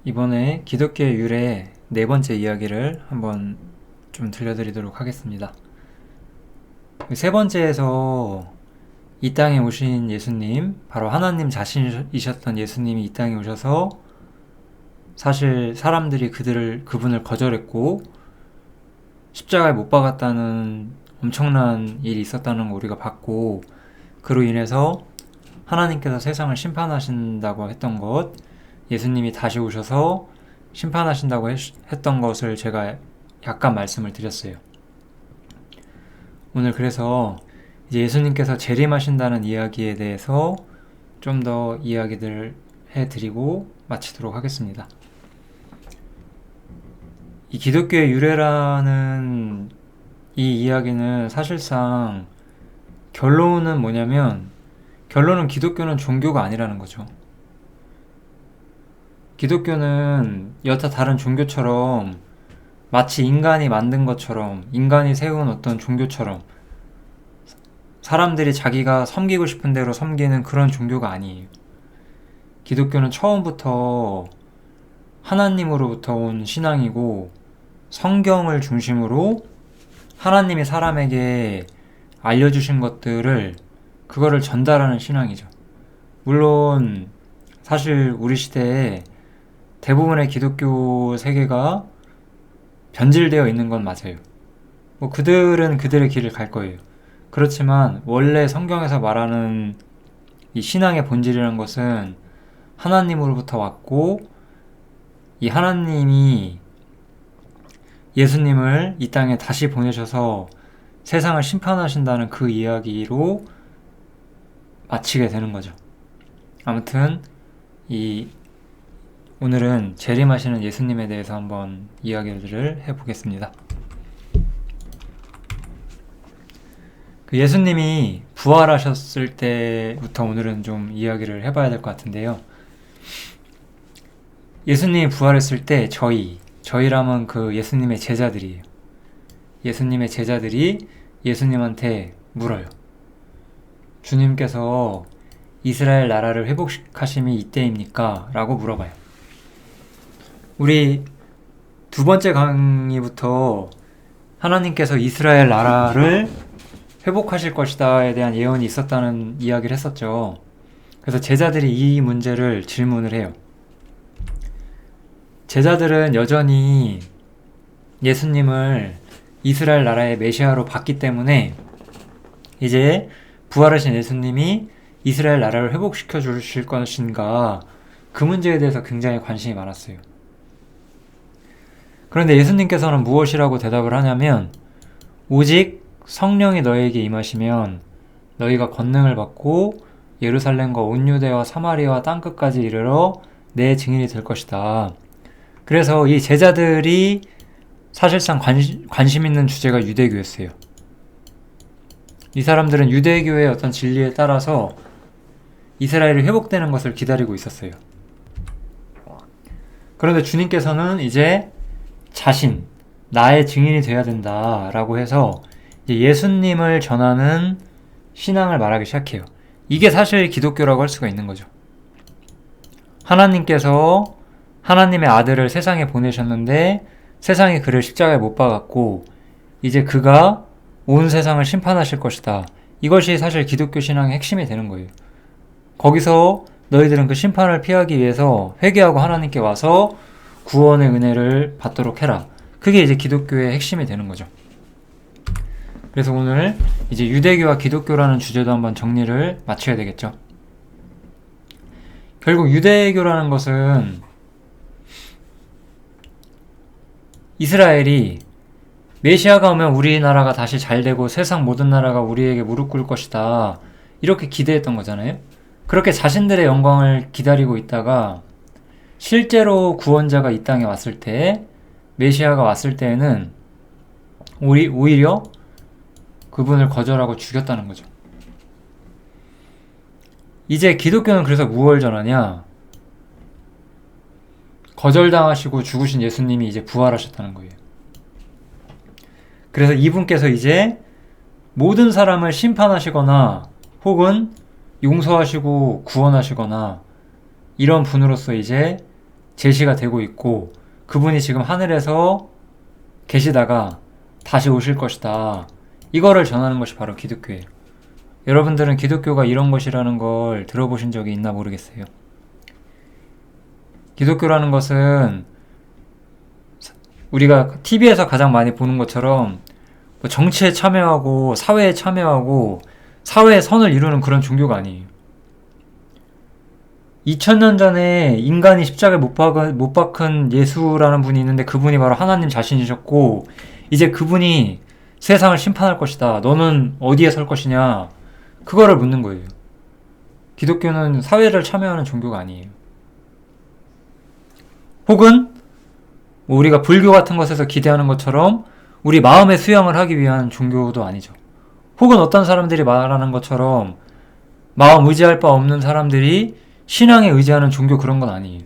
이번에 기독교의 유래 네 번째 이야기를 한번 좀 들려드리도록 하겠습니다. 세 번째에서 이 땅에 오신 예수님, 바로 하나님 자신이셨던 예수님이 이 땅에 오셔서 사실 사람들이 그분을 거절했고 십자가에 못 박았다는 엄청난 일이 있었다는 거 우리가 봤고, 그로 인해서 하나님께서 세상을 심판하신다고 했던 것, 예수님이 다시 오셔서 심판하신다고 했던 것을 제가 약간 말씀을 드렸어요. 오늘 그래서 이제 예수님께서 재림하신다는 이야기에 대해서 좀 더 이야기들 해드리고 마치도록 하겠습니다. 이 기독교의 유래라는 이 이야기는 사실상 결론은 뭐냐면, 결론은 기독교는 종교가 아니라는 거죠. 기독교는 여타 다른 종교처럼 마치 인간이 만든 것처럼, 인간이 세운 어떤 종교처럼 사람들이 자기가 섬기고 싶은 대로 섬기는 그런 종교가 아니에요. 기독교는 처음부터 하나님으로부터 온 신앙이고, 성경을 중심으로 하나님이 사람에게 알려주신 그거를 전달하는 신앙이죠. 물론 사실 우리 시대에 대부분의 기독교 세계가 변질되어 있는 건 맞아요. 그들은 그들의 길을 갈 거예요. 그렇지만 원래 성경에서 말하는 이 신앙의 본질이라는 것은 하나님으로부터 왔고, 이 하나님이 예수님을 이 땅에 다시 보내셔서 세상을 심판하신다는 그 이야기로 마치게 되는 거죠. 아무튼 오늘은 재림하시는 예수님에 대해서 한번 이야기를 해보겠습니다. 그 예수님이 부활하셨을 때부터 오늘은 좀 이야기를 해봐야 될 것 같은데요. 예수님이 부활했을 때 저희라면 그 예수님의 제자들이에요. 예수님의 제자들이 예수님한테 물어요. 주님께서 이스라엘 나라를 회복하심이 이때입니까? 라고 물어봐요. 우리 두 번째 강의부터 하나님께서 이스라엘 나라를 회복하실 것이다에 대한 예언이 있었다는 이야기를 했었죠. 그래서 제자들이 이 문제를 질문을 해요. 제자들은 여전히 예수님을 이스라엘 나라의 메시아로 봤기 때문에 이제 부활하신 예수님이 이스라엘 나라를 회복시켜 주실 것인가, 그 문제에 대해서 굉장히 관심이 많았어요. 그런데 예수님께서는 무엇이라고 대답을 하냐면, 오직 성령이 너희에게 임하시면 너희가 권능을 받고 예루살렘과 온 유대와 사마리아와 땅끝까지 이르러 내 증인이 될 것이다. 그래서 이 제자들이 사실상 관심 있는 주제가 유대교였어요. 이 사람들은 유대교의 어떤 진리에 따라서 이스라엘이 회복되는 것을 기다리고 있었어요. 그런데 주님께서는 이제 나의 증인이 되어야 된다라고 해서 예수님을 전하는 신앙을 말하기 시작해요. 이게 사실 기독교라고 할 수가 있는 거죠. 하나님께서 하나님의 아들을 세상에 보내셨는데 세상이 그를 십자가에 못 박았고, 이제 그가 온 세상을 심판하실 것이다. 이것이 사실 기독교 신앙의 핵심이 되는 거예요. 거기서 너희들은 그 심판을 피하기 위해서 회개하고 하나님께 와서 구원의 은혜를 받도록 해라. 그게 이제 기독교의 핵심이 되는 거죠. 그래서 오늘 이제 유대교와 기독교라는 주제도 한번 정리를 마쳐야 되겠죠. 결국 유대교라는 것은 이스라엘이 메시아가 오면 우리나라가 다시 잘되고 세상 모든 나라가 우리에게 무릎 꿇을 것이다, 이렇게 기대했던 거잖아요. 그렇게 자신들의 영광을 기다리고 있다가 실제로 구원자가 이 땅에 왔을 때, 메시아가 왔을 때에는 오히려 그분을 거절하고 죽였다는 거죠. 이제 기독교는 그래서 무엇을 전하냐? 거절당하시고 죽으신 예수님이 이제 부활하셨다는 거예요. 그래서 이분께서 이제 모든 사람을 심판하시거나 혹은 용서하시고 구원하시거나 이런 분으로서 이제 제시가 되고 있고 그분이 지금 하늘에서 계시다가 다시 오실 것이다. 이거를 전하는 것이 바로 기독교예요. 여러분들은 기독교가 이런 것이라는 걸 들어보신 적이 있나 모르겠어요. 기독교라는 것은 우리가 TV에서 가장 많이 보는 것처럼 정치에 참여하고 사회에 참여하고 사회의 선을 이루는 그런 종교가 아니에요. 2000년 전에 인간이 십자가에 못 박은 예수라는 분이 있는데 그분이 바로 하나님 자신이셨고 이제 그분이 세상을 심판할 것이다. 너는 어디에 설 것이냐? 그거를 묻는 거예요. 기독교는 사회를 참여하는 종교가 아니에요. 혹은 우리가 불교 같은 것에서 기대하는 것처럼 우리 마음의 수양을 하기 위한 종교도 아니죠. 혹은 어떤 사람들이 말하는 것처럼 마음 의지할 바 없는 사람들이 신앙에 의지하는 종교 그런 건 아니에요.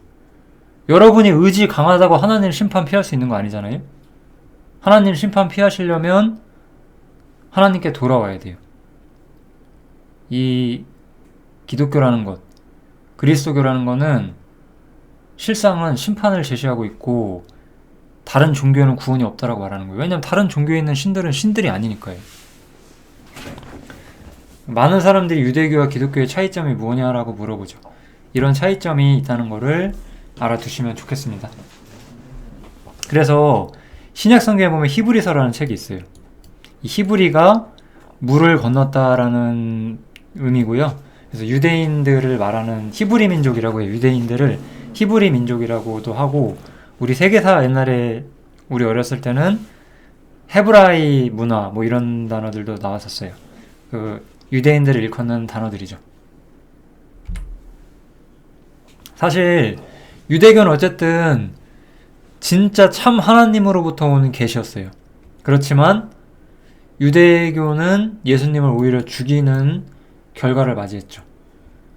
여러분이 의지 강하다고 하나님 심판 피할 수 있는 거 아니잖아요? 하나님 심판 피하시려면 하나님께 돌아와야 돼요. 이 기독교라는 것, 그리스도교라는 거는 실상은 심판을 제시하고 있고 다른 종교는 구원이 없다라고 말하는 거예요. 왜냐하면 다른 종교에 있는 신들은 신들이 아니니까요. 많은 사람들이 유대교와 기독교의 차이점이 뭐냐라고 물어보죠. 이런 차이점이 있다는 것을 알아두시면 좋겠습니다. 그래서 신약 성경에 보면 히브리서라는 책이 있어요. 이 히브리가 물을 건넜다라는 의미고요. 그래서 유대인들을 말하는 히브리 민족이라고 해요. 유대인들을 히브리 민족이라고도 하고 우리 세계사 옛날에 우리 어렸을 때는 헤브라이 문화 뭐 이런 단어들도 나왔었어요. 그 유대인들을 일컫는 단어들이죠. 사실 유대교는 어쨌든 진짜 참 하나님으로부터 오는 계시였어요. 그렇지만 유대교는 예수님을 오히려 죽이는 결과를 맞이했죠.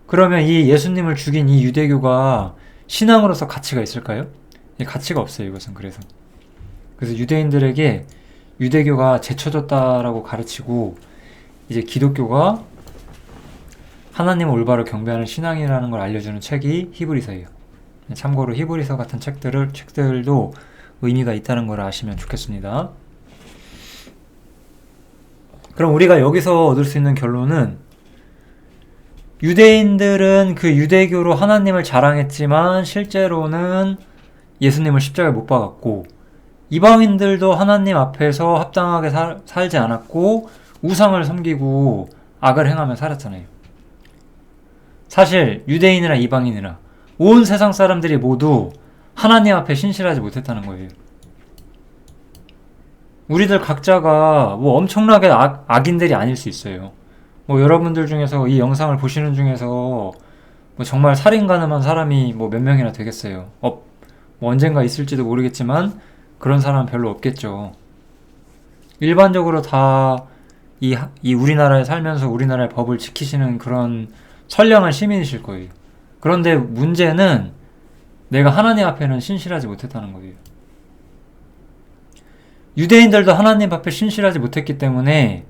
그러면 이 예수님을 죽인 이 유대교가 신앙으로서 가치가 있을까요? 가치가 없어요. 이것은 그래서 유대인들에게 유대교가 제쳐졌다라고 가르치고 이제 기독교가 하나님을 올바로 경배하는 신앙이라는 걸 알려주는 책이 히브리서예요. 참고로 히브리서 같은 책들도 의미가 있다는 걸 아시면 좋겠습니다. 그럼 우리가 여기서 얻을 수 있는 결론은 유대인들은 그 유대교로 하나님을 자랑했지만 실제로는 예수님을 십자가에 못 박았고 이방인들도 하나님 앞에서 합당하게 살지 않았고 우상을 섬기고 악을 행하며 살았잖아요. 사실 유대인이나 이방인이나 온 세상 사람들이 모두 하나님 앞에 신실하지 못했다는 거예요. 우리들 각자가 뭐 엄청나게 악인들이 아닐 수 있어요. 뭐 여러분들 중에서 이 영상을 보시는 중에서 뭐 정말 살인 가늠한 사람이 뭐 몇 명이나 되겠어요. 뭐 언젠가 있을지도 모르겠지만 그런 사람은 별로 없겠죠. 일반적으로 다 이 우리나라에 살면서 우리나라의 법을 지키시는 그런 선량한 시민이실 거예요. 그런데 문제는 내가 하나님 앞에는 신실하지 못했다는 거예요. 유대인들도 하나님 앞에 신실하지 못했기 때문에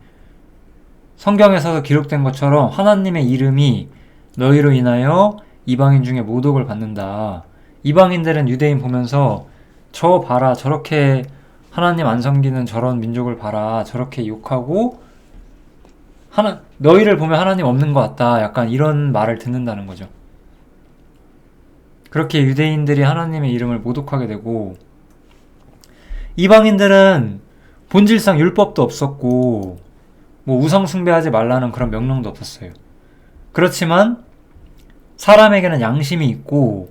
성경에서 기록된 것처럼 하나님의 이름이 너희로 인하여 이방인 중에 모독을 받는다. 이방인들은 유대인 보면서 저 봐라, 저렇게 하나님 안 섬기는 저런 민족을 봐라, 저렇게 욕하고 너희를 보면 하나님 없는 것 같다. 약간 이런 말을 듣는다는 거죠. 그렇게 유대인들이 하나님의 이름을 모독하게 되고 이방인들은 본질상 율법도 없었고 뭐 우상 숭배하지 말라는 그런 명령도 없었어요. 그렇지만 사람에게는 양심이 있고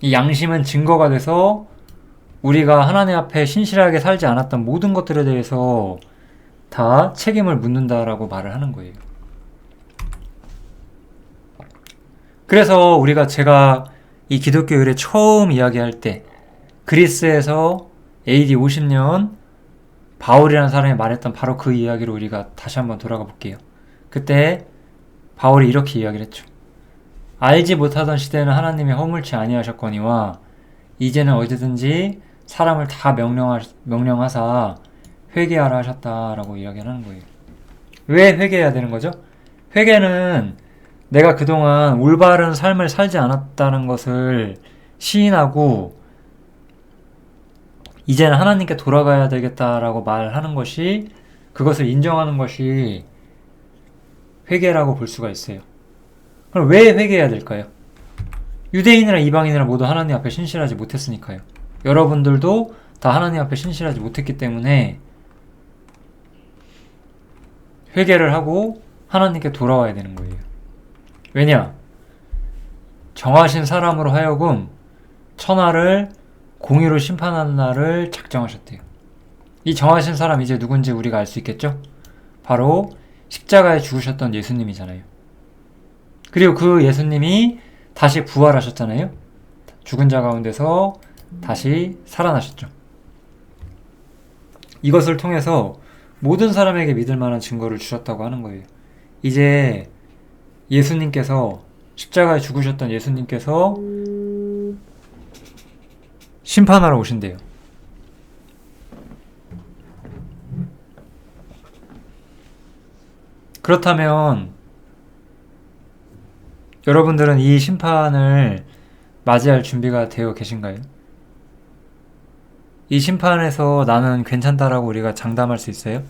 이 양심은 증거가 돼서 우리가 하나님 앞에 신실하게 살지 않았던 모든 것들에 대해서 다 책임을 묻는다라고 말을 하는 거예요. 그래서 제가 이 기독교 의례 처음 이야기할 때 그리스에서 AD 50년 바울이라는 사람이 말했던 바로 그 이야기로 우리가 다시 한번 돌아가 볼게요. 그때 바울이 이렇게 이야기를 했죠. 알지 못하던 시대는 하나님이 허물치 아니하셨거니와 이제는 어디든지 사람을 다 명령하사 회개하라 하셨다라고 이야기를 하는 거예요. 왜 회개해야 되는 거죠? 회개는 내가 그동안 올바른 삶을 살지 않았다는 것을 시인하고 이제는 하나님께 돌아가야 되겠다라고 말하는 것이, 그것을 인정하는 것이 회개라고 볼 수가 있어요. 그럼 왜 회개해야 될까요? 유대인이나 이방인이나 모두 하나님 앞에 신실하지 못했으니까요. 여러분들도 다 하나님 앞에 신실하지 못했기 때문에 회개를 하고 하나님께 돌아와야 되는 거예요. 왜냐? 정하신 사람으로 하여금 천하를 공의로 심판하는 날을 작정하셨대요. 이 정하신 사람 이제 누군지 우리가 알 수 있겠죠? 바로 십자가에 죽으셨던 예수님이잖아요. 그리고 그 예수님이 다시 부활하셨잖아요. 죽은 자 가운데서 다시 살아나셨죠. 이것을 통해서 모든 사람에게 믿을 만한 증거를 주셨다고 하는 거예요. 이제 예수님께서, 십자가에 죽으셨던 예수님께서 심판하러 오신대요. 그렇다면 여러분들은 이 심판을 맞이할 준비가 되어 계신가요? 이 심판에서 나는 괜찮다라고 우리가 장담할 수 있어요?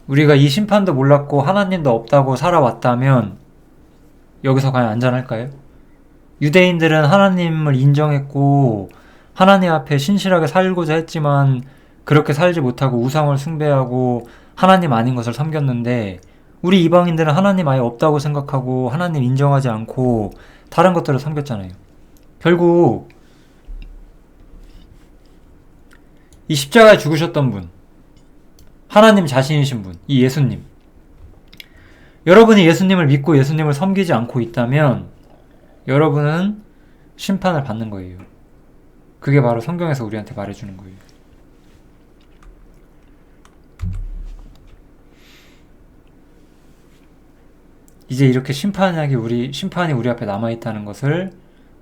우리가 이 심판도 몰랐고 하나님도 없다고 살아왔다면 여기서 과연 안전할까요? 유대인들은 하나님을 인정했고 하나님 앞에 신실하게 살고자 했지만 그렇게 살지 못하고 우상을 숭배하고 하나님 아닌 것을 섬겼는데, 우리 이방인들은 하나님 아예 없다고 생각하고 하나님 인정하지 않고 다른 것들을 섬겼잖아요. 결국 이 십자가에 죽으셨던 분, 하나님 자신이신 분, 이 예수님, 여러분이 예수님을 믿고 예수님을 섬기지 않고 있다면 여러분은 심판을 받는 거예요. 그게 바로 성경에서 우리한테 말해주는 거예요. 이제 이렇게 심판이 우리 앞에 남아있다는 것을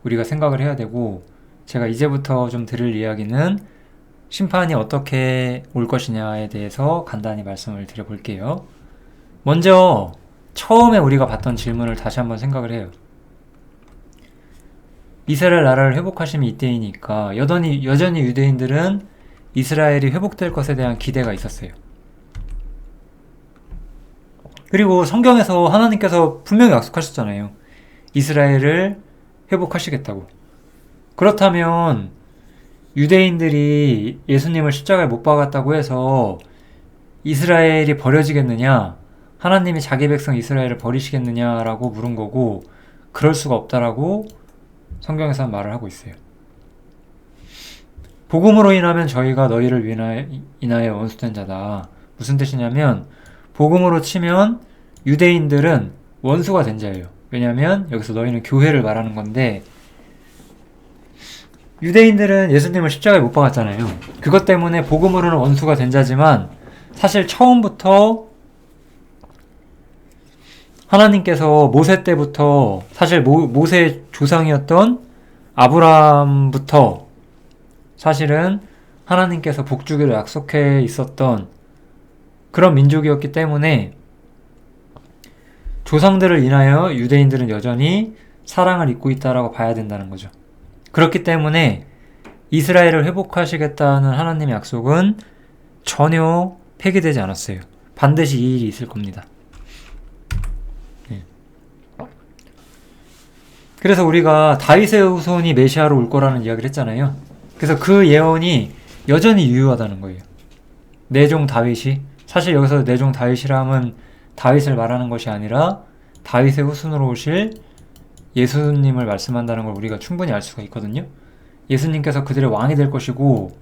우리가 생각을 해야 되고, 제가 이제부터 좀 드릴 이야기는 심판이 어떻게 올 것이냐에 대해서 간단히 말씀을 드려볼게요. 먼저 처음에 우리가 봤던 질문을 다시 한번 생각을 해요. 이스라엘 나라를 회복하심이 이때이니까 여전히 유대인들은 이스라엘이 회복될 것에 대한 기대가 있었어요. 그리고 성경에서 하나님께서 분명히 약속하셨잖아요. 이스라엘을 회복하시겠다고. 그렇다면 유대인들이 예수님을 십자가에 못 박았다고 해서 이스라엘이 버려지겠느냐? 하나님이 자기 백성 이스라엘을 버리시겠느냐라고 물은 거고, 그럴 수가 없다라고 성경에서는 말을 하고 있어요. 복음으로 인하면 저희가 너희를 인하여 원수된 자다. 무슨 뜻이냐면, 복음으로 치면 유대인들은 원수가 된 자예요. 왜냐하면 여기서 너희는 교회를 말하는 건데, 유대인들은 예수님을 십자가에 못 박았잖아요. 그것 때문에 복음으로는 원수가 된 자지만 사실 처음부터 하나님께서 모세 때부터, 사실 모세의 조상이었던 아브라함부터 사실은 하나님께서 복주기로 약속해 있었던 그런 민족이었기 때문에 조상들을 인하여 유대인들은 여전히 사랑을 잊고 있다라고 봐야 된다는 거죠. 그렇기 때문에 이스라엘을 회복하시겠다는 하나님의 약속은 전혀 폐기되지 않았어요. 반드시 이 일이 있을 겁니다. 그래서 우리가 다윗의 후손이 메시아로 올 거라는 이야기를 했잖아요. 그래서 그 예언이 여전히 유효하다는 거예요. 내 종 다윗이, 사실 여기서 내 종 다윗이라 하면 다윗을 말하는 것이 아니라 다윗의 후손으로 오실 예수님을 말씀한다는 걸 우리가 충분히 알 수가 있거든요. 예수님께서 그들의 왕이 될 것이고,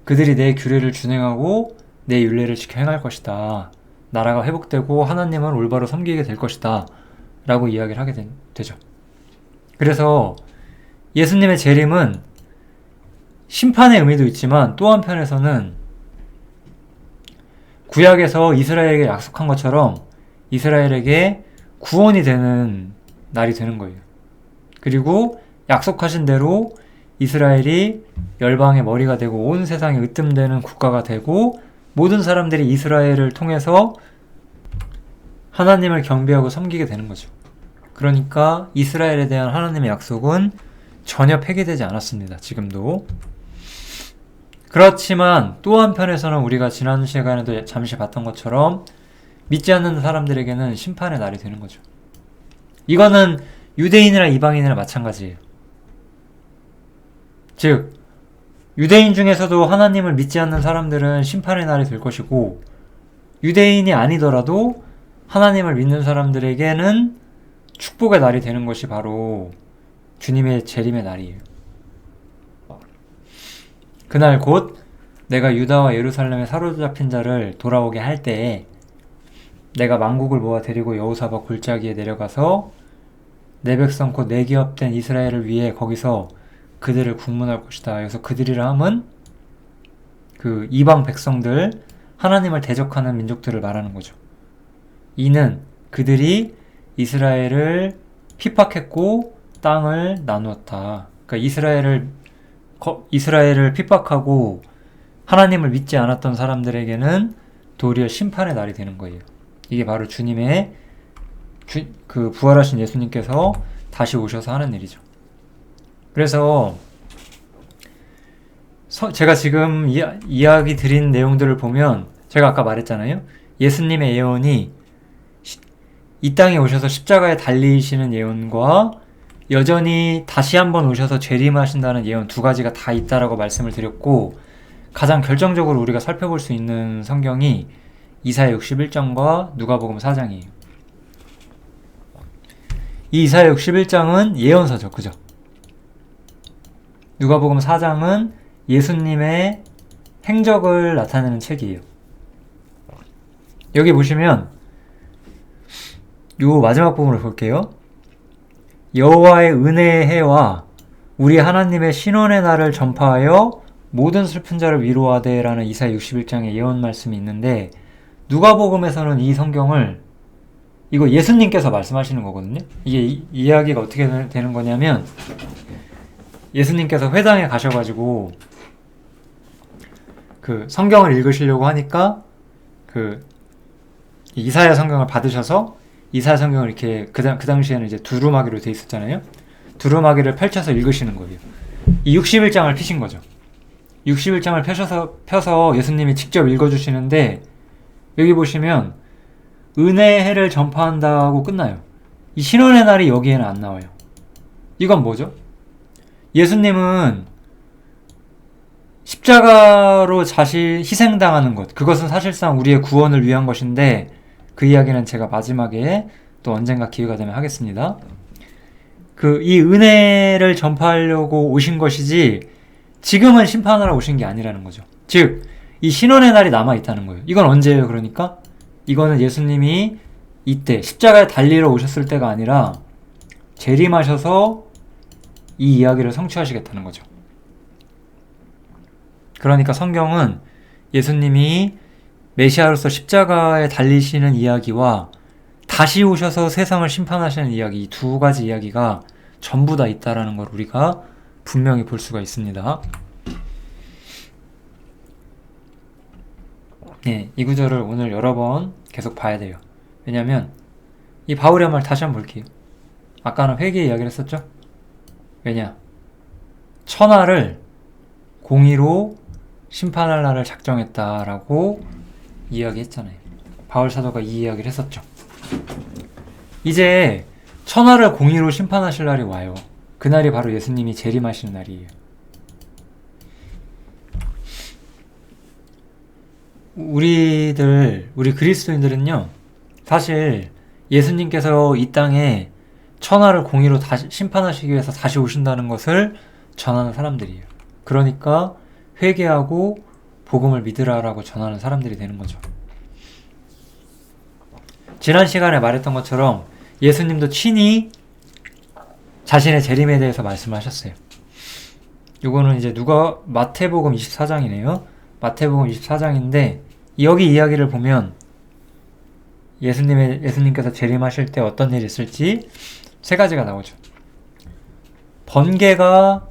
그들이 내 규례를 준행하고 내 율례를 지켜 행할 것이다. 나라가 회복되고 하나님을 올바로 섬기게 될 것이다. 라고 이야기를 하게 되죠. 그래서 예수님의 재림은 심판의 의미도 있지만 또 한편에서는 구약에서 이스라엘에게 약속한 것처럼 이스라엘에게 구원이 되는 날이 되는 거예요. 그리고 약속하신 대로 이스라엘이 열방의 머리가 되고 온 세상에 으뜸되는 국가가 되고 모든 사람들이 이스라엘을 통해서 하나님을 경배하고 섬기게 되는 거죠. 그러니까 이스라엘에 대한 하나님의 약속은 전혀 폐기되지 않았습니다. 지금도. 그렇지만 또 한편에서는 우리가 지난 시간에도 잠시 봤던 것처럼 믿지 않는 사람들에게는 심판의 날이 되는 거죠. 이거는 유대인이나 이방인이나 마찬가지예요. 즉 유대인 중에서도 하나님을 믿지 않는 사람들은 심판의 날이 될 것이고, 유대인이 아니더라도 하나님을 믿는 사람들에게는 축복의 날이 되는 것이 바로 주님의 재림의 날이에요. 그날 곧 내가 유다와 예루살렘에 사로잡힌 자를 돌아오게 할 때에 내가 만국을 모아 데리고 여호사밧 골짜기에 내려가서 내 백성 곧 내 기업된 이스라엘을 위해 거기서 그들을 국문할 것이다. 여기서 그들이라 함은 그 이방 백성들, 하나님을 대적하는 민족들을 말하는 거죠. 이는 그들이 이스라엘을 핍박했고 땅을 나누었다. 그러니까 이스라엘을 핍박하고 하나님을 믿지 않았던 사람들에게는 도리어 심판의 날이 되는 거예요. 이게 바로 주님의 그 부활하신 예수님께서 다시 오셔서 하는 일이죠. 그래서 제가 지금 이야기 드린 내용들을 보면, 제가 아까 말했잖아요. 예수님의 예언이 이 땅에 오셔서 십자가에 달리시는 예언과 여전히 다시 한번 오셔서 재림하신다는 예언 두 가지가 다 있다라고 말씀을 드렸고, 가장 결정적으로 우리가 살펴볼 수 있는 성경이 이사야 61장과 누가복음 4장이에요. 이 이사야 61장은 예언서죠. 그죠? 누가복음 4장은 예수님의 행적을 나타내는 책이에요. 여기 보시면 요 마지막 부분을 볼게요. 여호와의 은혜의 해와 우리 하나님의 신원의 날을 전파하여 모든 슬픈 자를 위로하되 라는 이사야 61장의 예언 말씀이 있는데, 누가복음에서는 이 성경을, 이거 예수님께서 말씀하시는 거거든요. 이게 이야기가 어떻게 되는 거냐면, 예수님께서 회당에 가셔가지고 그 성경을 읽으시려고 하니까 그 이사야 성경을 받으셔서 이사야 성경을 이렇게 그 당시에는 이제 두루마기로 돼 있었잖아요. 두루마기를 펼쳐서 읽으시는 거예요. 이 61장을 피신 거죠. 61장을 펴서 예수님이 직접 읽어주시는데, 여기 보시면 은혜의 해를 전파한다고 끝나요. 이 신원의 날이 여기에는 안 나와요. 이건 뭐죠? 예수님은 십자가로 자신 희생당하는 것, 그것은 사실상 우리의 구원을 위한 것인데, 그 이야기는 제가 마지막에 또 언젠가 기회가 되면 하겠습니다. 이 은혜를 전파하려고 오신 것이지 지금은 심판하러 오신 게 아니라는 거죠. 즉, 이 신원의 날이 남아있다는 거예요. 이건 언제예요? 그러니까 이거는 예수님이 이때 십자가에 달리러 오셨을 때가 아니라 재림하셔서 이 이야기를 성취하시겠다는 거죠. 그러니까 성경은 예수님이 메시아로서 십자가에 달리시는 이야기와 다시 오셔서 세상을 심판하시는 이야기, 이 두 가지 이야기가 전부 다 있다라는 걸 우리가 분명히 볼 수가 있습니다. 네, 이 구절을 오늘 여러 번 계속 봐야 돼요. 왜냐면 이 바울의 말 다시 한번 볼게요. 아까는 회개 이야기를 했었죠? 왜냐? 천하를 공의로 심판할 날을 작정했다라고 이야기했잖아요. 바울 사도가 이 이야기를 했었죠. 이제 천하를 공의로 심판하실 날이 와요. 그날이 바로 예수님이 재림하시는 날이에요. 우리 그리스도인들은요, 사실 예수님께서 이 땅에 천하를 공의로 다시 심판하시기 위해서 다시 오신다는 것을 전하는 사람들이에요. 그러니까 회개하고 복음을 믿으라라고 전하는 사람들이 되는 거죠. 지난 시간에 말했던 것처럼 예수님도 친히 자신의 재림에 대해서 말씀하셨어요. 이거는 이제 마태복음 24장이네요. 마태복음 24장인데 여기 이야기를 보면 예수님께서 재림하실 때 어떤 일이 있을지 세 가지가 나오죠. 번개가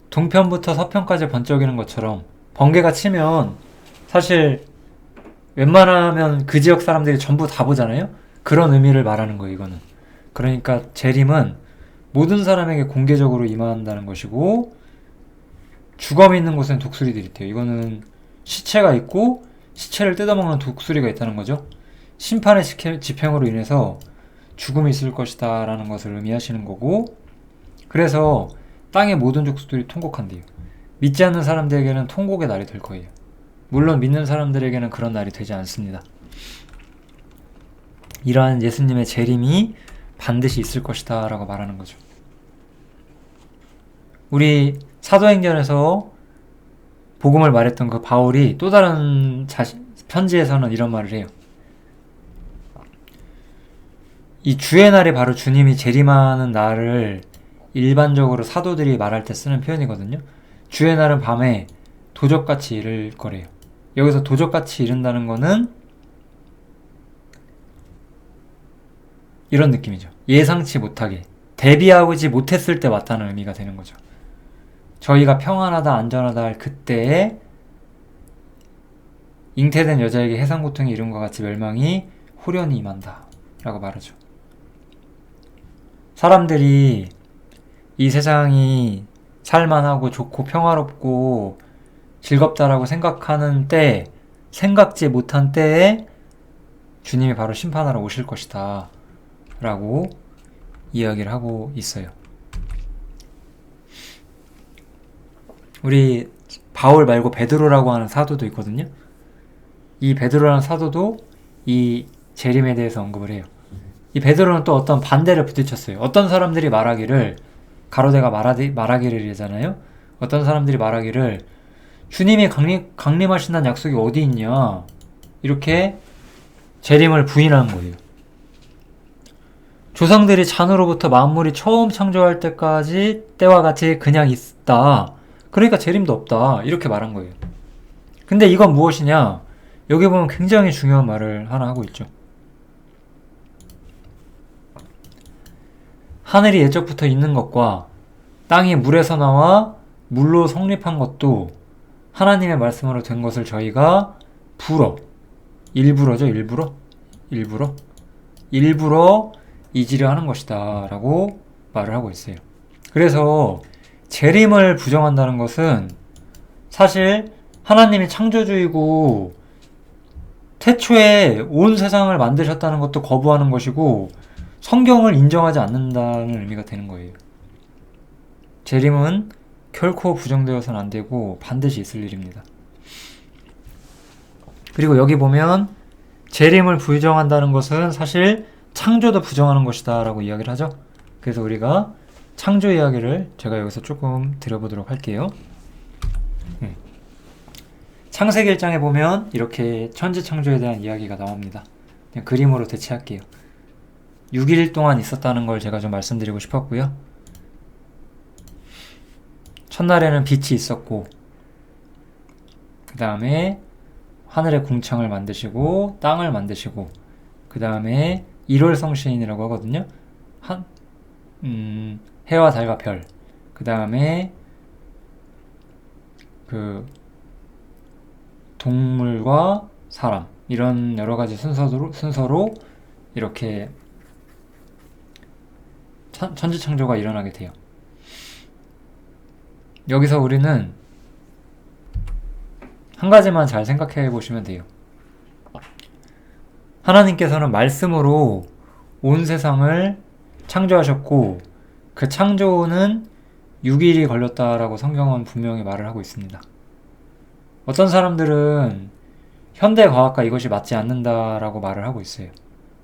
동편부터 서편까지 번쩍이는 것처럼, 번개가 치면 사실 웬만하면 그 지역 사람들이 전부 다 보잖아요. 그런 의미를 말하는 거예요. 이거는 그러니까 재림은 모든 사람에게 공개적으로 임한다는 것이고, 주검이 있는 곳에는 독수리들이 있대요. 이거는 시체가 있고 시체를 뜯어먹는 독수리가 있다는 거죠. 심판의 집행으로 인해서 죽음이 있을 것이다 라는 것을 의미하시는 거고, 그래서 땅의 모든 족속들이 통곡한대요. 믿지 않는 사람들에게는 통곡의 날이 될 거예요. 물론 믿는 사람들에게는 그런 날이 되지 않습니다. 이러한 예수님의 재림이 반드시 있을 것이다 라고 말하는 거죠. 우리 사도행전에서 복음을 말했던 그 바울이 또 다른 편지에서는 이런 말을 해요. 이 주의 날이 바로 주님이 재림하는 날을 일반적으로 사도들이 말할 때 쓰는 표현이거든요. 주의 날은 밤에 도적같이 이를 거래요. 여기서 도적같이 이른다는 거는 이런 느낌이죠. 예상치 못하게, 대비하지 못했을 때 왔다는 의미가 되는 거죠. 저희가 평안하다 안전하다 할 그때에 잉태된 여자에게 해산고통이 이름과 같이 멸망이 호련히 임한다 라고 말하죠. 사람들이 이 세상이 살만하고 좋고 평화롭고 즐겁다라고 생각하는 때, 생각지 못한 때에 주님이 바로 심판하러 오실 것이다 라고 이야기를 하고 있어요. 우리 바울 말고 베드로라고 하는 사도도 있거든요. 이 베드로라는 사도도 이 재림에 대해서 언급을 해요. 이 베드로는 또 어떤 반대를 부딪혔어요. 어떤 사람들이 말하기를, 가로대가 말하기를 이잖아요. 어떤 사람들이 말하기를 주님이 강림하신다는 약속이 어디 있냐, 이렇게 재림을 부인하는 거예요. 조상들이 잔으로부터 만물이 처음 창조할 때와 같이 그냥 있다. 그러니까 재림도 없다. 이렇게 말한 거예요. 근데 이건 무엇이냐? 여기 보면 굉장히 중요한 말을 하나 하고 있죠. 하늘이 예적부터 있는 것과 땅이 물에서 나와 물로 성립한 것도 하나님의 말씀으로 된 것을 저희가 일부러 잊으려 하는 것이다 라고 말을 하고 있어요. 그래서 재림을 부정한다는 것은 사실 하나님이 창조주이고 태초에 온 세상을 만드셨다는 것도 거부하는 것이고 성경을 인정하지 않는다는 의미가 되는 거예요. 재림은 결코 부정되어서는 안 되고 반드시 있을 일입니다. 그리고 여기 보면 재림을 부정한다는 것은 사실 창조도 부정하는 것이다 라고 이야기를 하죠. 그래서 우리가 창조 이야기를 제가 여기서 조금 드려보도록 할게요. 창세기 1장에 보면 이렇게 천지창조에 대한 이야기가 나옵니다. 그냥 그림으로 대체할게요. 6일 동안 있었다는 걸 제가 좀 말씀드리고 싶었고요. 첫날에는 빛이 있었고, 그 다음에 하늘의 궁창을 만드시고 땅을 만드시고, 그 다음에 일월성신이라고 하거든요. 해와 달과 별, 그 다음에 그 동물과 사람, 이런 여러가지 순서로 이렇게 천지창조가 일어나게 돼요. 여기서 우리는 한 가지만 잘 생각해 보시면 돼요. 하나님께서는 말씀으로 온 세상을 창조하셨고 그 창조는 6일이 걸렸다라고 성경은 분명히 말을 하고 있습니다. 어떤 사람들은 현대과학과 이것이 맞지 않는다라고 말을 하고 있어요.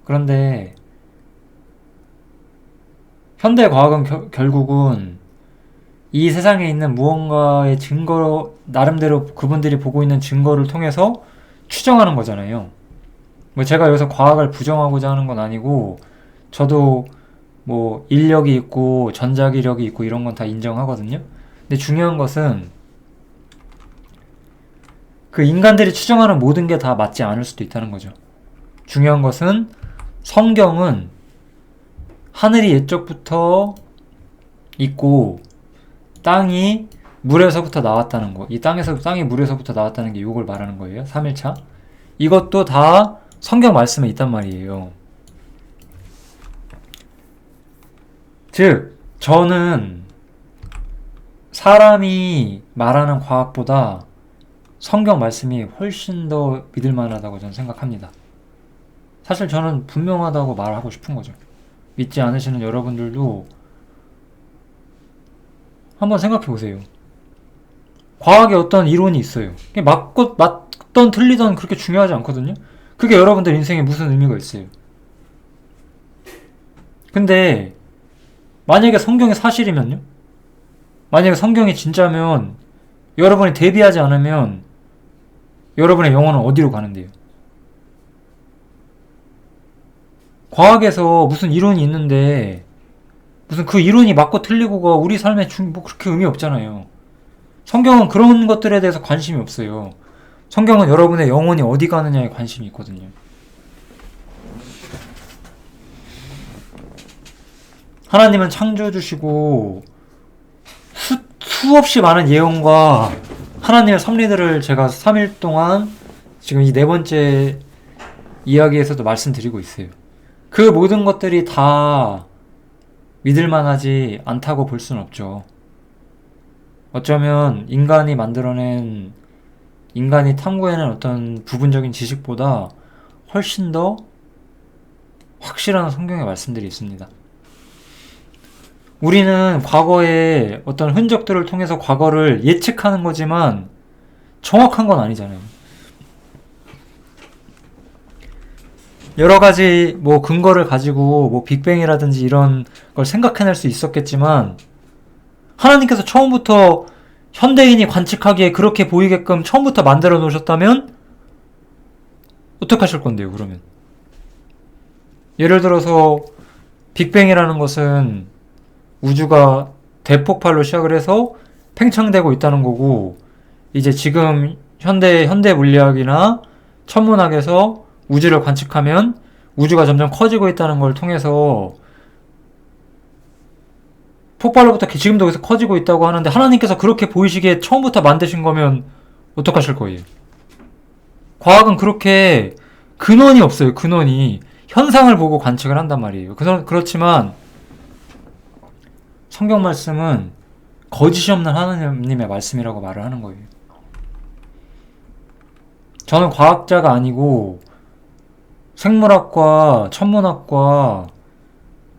그런데 현대과학은 결국은 이 세상에 있는 무언가의 증거, 나름대로 그분들이 보고 있는 증거를 통해서 추정하는 거잖아요. 뭐 제가 여기서 과학을 부정하고자 하는 건 아니고, 저도 뭐 인력이 있고 전자기력이 있고 이런 건 다 인정하거든요. 근데 중요한 것은 그 인간들이 추정하는 모든 게 다 맞지 않을 수도 있다는 거죠. 중요한 것은 성경은 하늘이 옛적부터 있고 땅이 물에서부터 나왔다는 거, 이 땅이 물에서부터 나왔다는 게 이걸 말하는 거예요. 3일차. 이것도 다 성경 말씀에 있단 말이에요. 즉, 저는 사람이 말하는 과학보다 성경 말씀이 훨씬 더 믿을 만하다고 저는 생각합니다. 사실 저는 분명하다고 말하고 싶은 거죠. 믿지 않으시는 여러분들도 한번 생각해 보세요. 과학에 어떤 이론이 있어요. 맞던 틀리던 그렇게 중요하지 않거든요. 그게 여러분들 인생에 무슨 의미가 있어요. 근데 만약에 성경이 사실이면요? 만약에 성경이 진짜면 여러분이 대비하지 않으면 여러분의 영혼은 어디로 가는데요? 과학에서 무슨 이론이 있는데 무슨 그 이론이 맞고 틀리고가 우리 삶에 뭐 그렇게 의미 없잖아요. 성경은 그런 것들에 대해서 관심이 없어요. 성경은 여러분의 영혼이 어디 가느냐에 관심이 있거든요. 하나님은 창조주시고 수없이 많은 예언과 하나님의 섭리들을 제가 3일 동안 지금 이 네 번째 이야기에서도 말씀드리고 있어요. 그 모든 것들이 다 믿을만하지 않다고 볼 수는 없죠. 어쩌면 인간이 탐구해낸 어떤 부분적인 지식보다 훨씬 더 확실한 성경의 말씀들이 있습니다. 우리는 과거의 어떤 흔적들을 통해서 과거를 예측하는 거지만 정확한 건 아니잖아요. 여러 가지 근거를 가지고 빅뱅이라든지 이런 걸 생각해낼 수 있었겠지만 하나님께서 처음부터 현대인이 관측하기에 그렇게 보이게끔 처음부터 만들어 놓으셨다면 어떡하실 건데요, 그러면? 예를 들어서 빅뱅이라는 것은 우주가 대폭발로 시작을 해서 팽창되고 있다는 거고, 이제 지금 현대 물리학이나 천문학에서 우주를 관측하면 우주가 점점 커지고 있다는 걸 통해서 폭발로부터 지금도 계속 커지고 있다고 하는데 하나님께서 그렇게 보이시기에 처음부터 만드신 거면 어떡하실 거예요? 과학은 그렇게 근원이 없어요. 근원이. 현상을 보고 관측을 한단 말이에요. 그렇지만 성경 말씀은 거짓이 없는 하나님의 말씀이라고 말을 하는 거예요. 저는 과학자가 아니고 생물학과, 천문학과,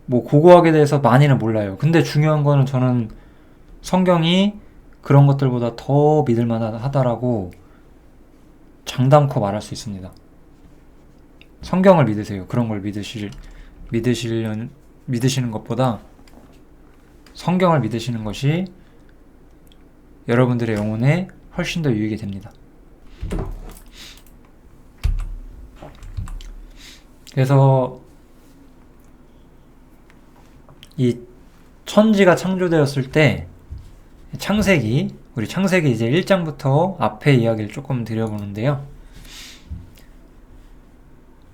고고학에 대해서 많이는 몰라요. 근데 중요한 거는 저는 성경이 그런 것들보다 더 믿을만하다라고 장담코 말할 수 있습니다. 성경을 믿으세요. 그런 걸 믿으시는 것보다 성경을 믿으시는 것이 여러분들의 영혼에 훨씬 더 유익이 됩니다. 그래서 이 천지가 창조되었을 때 우리 창세기 이제 1장부터 앞에 이야기를 조금 드려보는데요.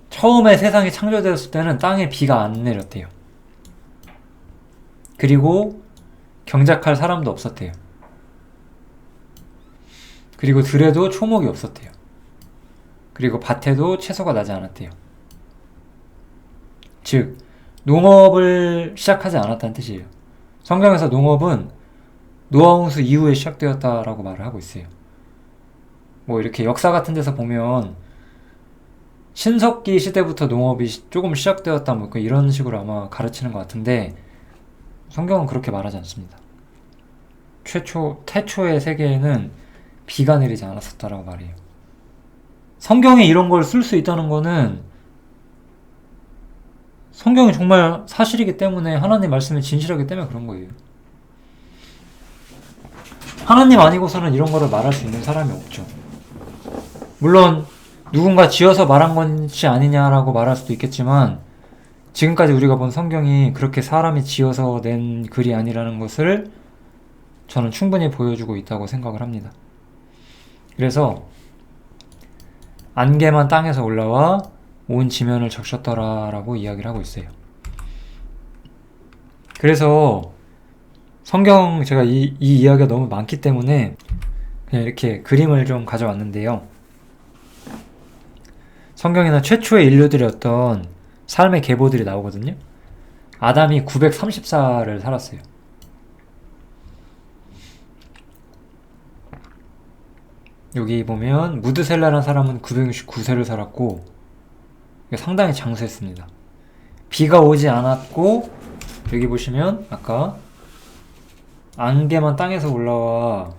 처음에 세상이 창조되었을 때는 땅에 비가 안 내렸대요. 그리고 경작할 사람도 없었대요. 그리고 들에도 초목이 없었대요. 그리고 밭에도 채소가 나지 않았대요. 즉, 농업을 시작하지 않았다는 뜻이에요. 성경에서 농업은 노아 홍수 이후에 시작되었다라고 말을 하고 있어요. 이렇게 역사 같은 데서 보면 신석기 시대부터 농업이 조금 시작되었다 이런 식으로 아마 가르치는 것 같은데 성경은 그렇게 말하지 않습니다. 태초의 세계에는 비가 내리지 않았었다라고 말해요. 성경에 이런 걸 쓸 수 있다는 거는 성경이 정말 사실이기 때문에, 하나님 말씀이 진실하기 때문에 그런 거예요. 하나님 아니고서는 이런 거를 말할 수 있는 사람이 없죠. 물론 누군가 지어서 말한 것이 아니냐라고 말할 수도 있겠지만 지금까지 우리가 본 성경이 그렇게 사람이 지어서 낸 글이 아니라는 것을 저는 충분히 보여주고 있다고 생각을 합니다. 그래서 안개만 땅에서 올라와 온 지면을 적셨더라라고 이야기를 하고 있어요. 그래서 성경, 제가 이 이야기가 너무 많기 때문에 그냥 이렇게 그림을 좀 가져왔는데요. 성경에는 최초의 인류들의 어떤 삶의 계보들이 나오거든요. 아담이 934를 살았어요. 여기 보면 무드셀라라는 사람은 969세를 살았고 상당히 장수했습니다. 비가 오지 않았고 여기 보시면 아까 안개만 땅에서 올라와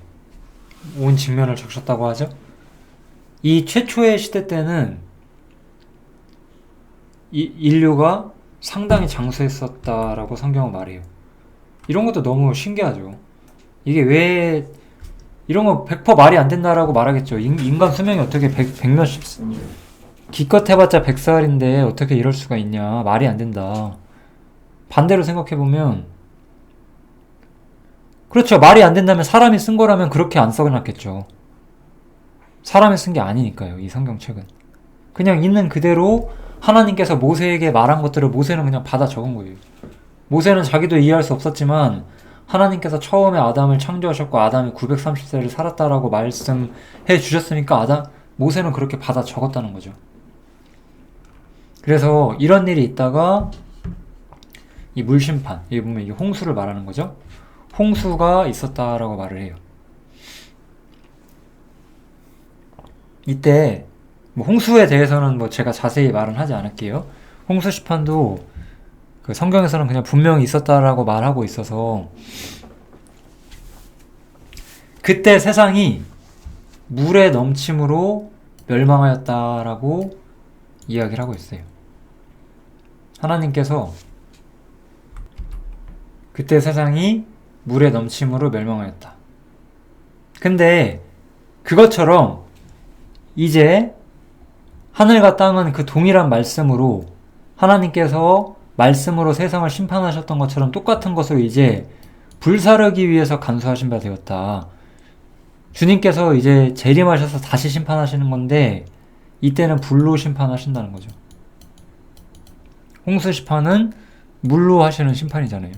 온 직면을 적셨다고 하죠. 이 최초의 시대 때는 인류가 상당히 장수했었다라고 성경은 말해요. 이런 것도 너무 신기하죠. 이게 왜 이런 거 100% 말이 안 된다라고 말하겠죠. 인간 수명이 어떻게 100몇십 기껏 해봤자 100살인데 어떻게 이럴 수가 있냐. 말이 안 된다. 반대로 생각해보면 그렇죠. 말이 안 된다면 사람이 쓴 거라면 그렇게 안 써놨겠죠. 사람이 쓴 게 아니니까요. 이 성경책은. 그냥 있는 그대로 하나님께서 모세에게 말한 것들을 모세는 그냥 받아 적은 거예요. 모세는 자기도 이해할 수 없었지만 하나님께서 처음에 아담을 창조하셨고 아담이 930세를 살았다라고 말씀해 주셨으니까 모세는 그렇게 받아 적었다는 거죠. 그래서 이런 일이 있다가 이 물심판, 여기 보면 이 홍수를 말하는 거죠. 홍수가 있었다라고 말을 해요. 이때 뭐 홍수에 대해서는 뭐 제가 자세히 말은 하지 않을게요. 홍수 심판도 그 성경에서는 그냥 분명히 있었다라고 말하고 있어서 그때 세상이 물의 넘침으로 멸망하였다라고 이야기를 하고 있어요. 하나님께서 그때 세상이 물의 넘침으로 멸망하였다. 근데 그것처럼 이제 하늘과 땅은 그 동일한 말씀으로 하나님께서 말씀으로 세상을 심판하셨던 것처럼 똑같은 것으로 이제 불사르기 위해서 간수하신 바 되었다. 주님께서 이제 재림하셔서 다시 심판하시는 건데 이때는 불로 심판하신다는 거죠. 홍수 심판은 물로 하시는 심판이잖아요.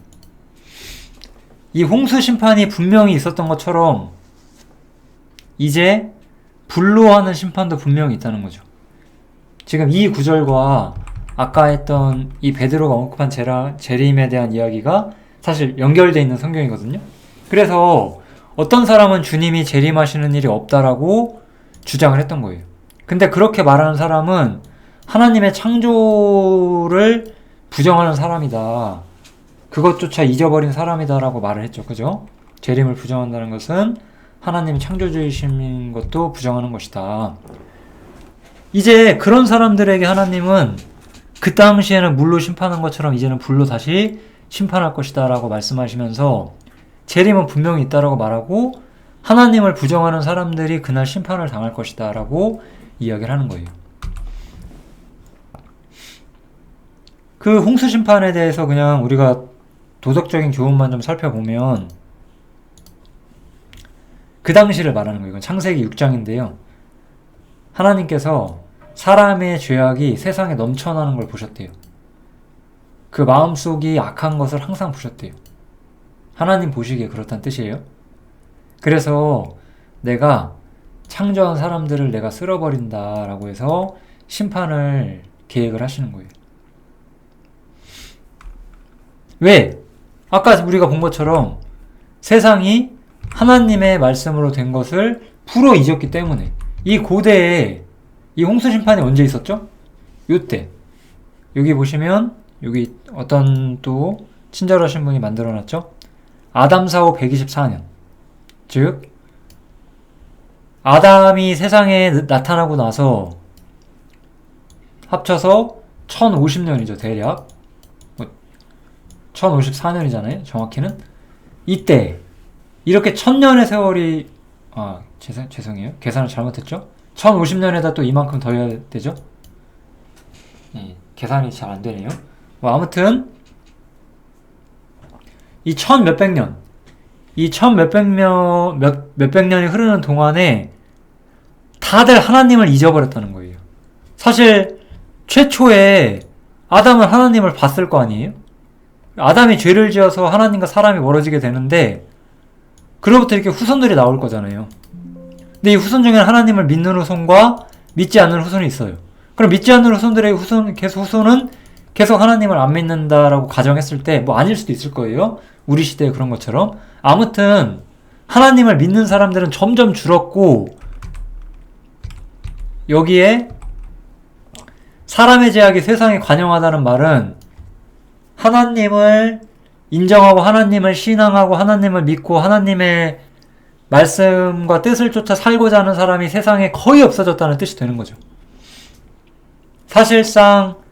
이 홍수 심판이 분명히 있었던 것처럼 이제 불로 하는 심판도 분명히 있다는 거죠. 지금 이 구절과 아까 했던 이 베드로가 언급한 재림에 대한 이야기가 사실 연결되어 있는 성경이거든요. 그래서 어떤 사람은 주님이 재림하시는 일이 없다라고 주장을 했던 거예요. 근데 그렇게 말하는 사람은 하나님의 창조를 부정하는 사람이다. 그것조차 잊어버린 사람이다라고 말을 했죠. 그죠? 재림을 부정한다는 것은 하나님 창조주이신 것도 부정하는 것이다. 이제 그런 사람들에게 하나님은 그 당시에는 물로 심판한 것처럼 이제는 불로 다시 심판할 것이다 라고 말씀하시면서 재림은 분명히 있다라고 말하고 하나님을 부정하는 사람들이 그날 심판을 당할 것이다 라고 이야기를 하는 거예요. 그 홍수 심판에 대해서 그냥 우리가 도덕적인 교훈만 좀 살펴보면 그 당시를 말하는 거예요. 이건 창세기 6장인데요. 하나님께서 사람의 죄악이 세상에 넘쳐나는 걸 보셨대요. 그 마음속이 악한 것을 항상 보셨대요. 하나님 보시기에 그렇다는 뜻이에요. 그래서 내가 창조한 사람들을 내가 쓸어버린다라고 해서 심판을 계획을 하시는 거예요. 왜? 아까 우리가 본 것처럼 세상이 하나님의 말씀으로 된 것을 풀어 잊었기 때문에 이 고대에 이 홍수 심판이 언제 있었죠? 요때. 여기 보시면 여기 어떤 또 친절하신 분이 만들어놨죠? 아담 사후 124년. 즉 아담이 세상에 나타나고 나서 합쳐서 1050년이죠. 대략 1054년이잖아요. 정확히는. 이때 이렇게 1000년의 세월이 죄송해요. 계산을 잘못했죠. 1050년에다 또 이만큼 더 해야 되죠. 계산이 잘 안 되네요. 아무튼 이 1000몇백 년, 이 1000몇백 년이 흐르는 동안에 다들 하나님을 잊어버렸다는 거예요. 사실 최초에 아담은 하나님을 봤을 거 아니에요? 아담이 죄를 지어서 하나님과 사람이 멀어지게 되는데 그로부터 이렇게 후손들이 나올 거잖아요. 근데 이 후손 중에는 하나님을 믿는 후손과 믿지 않는 후손이 있어요. 그럼 믿지 않는 후손들의 후손은 계속 하나님을 안 믿는다라고 가정했을 때, 뭐 아닐 수도 있을 거예요. 우리 시대에 그런 것처럼. 아무튼 하나님을 믿는 사람들은 점점 줄었고, 여기에 사람의 제약이 세상에 관영하다는 말은 하나님을 인정하고 하나님을 신앙하고 하나님을 믿고 하나님의 말씀과 뜻을 쫓아 살고자 하는 사람이 세상에 거의 없어졌다는 뜻이 되는 거죠. 사실상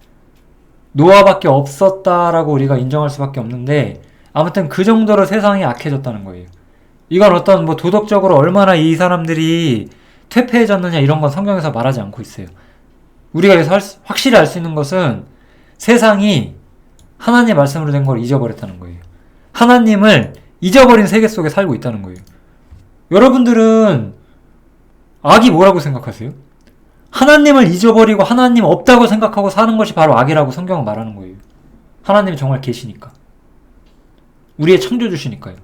노아밖에 없었다라고 우리가 인정할 수밖에 없는데, 아무튼 그 정도로 세상이 악해졌다는 거예요. 이건 어떤 뭐 도덕적으로 얼마나 이 사람들이 퇴폐해졌느냐 이런 건 성경에서 말하지 않고 있어요. 우리가 여기서 확실히 알 수 있는 것은 세상이 하나님의 말씀으로 된 걸 잊어버렸다는 거예요. 하나님을 잊어버린 세계 속에 살고 있다는 거예요. 여러분들은 악이 뭐라고 생각하세요? 하나님을 잊어버리고 하나님 없다고 생각하고 사는 것이 바로 악이라고 성경은 말하는 거예요. 하나님이 정말 계시니까. 우리의 창조주시니까요.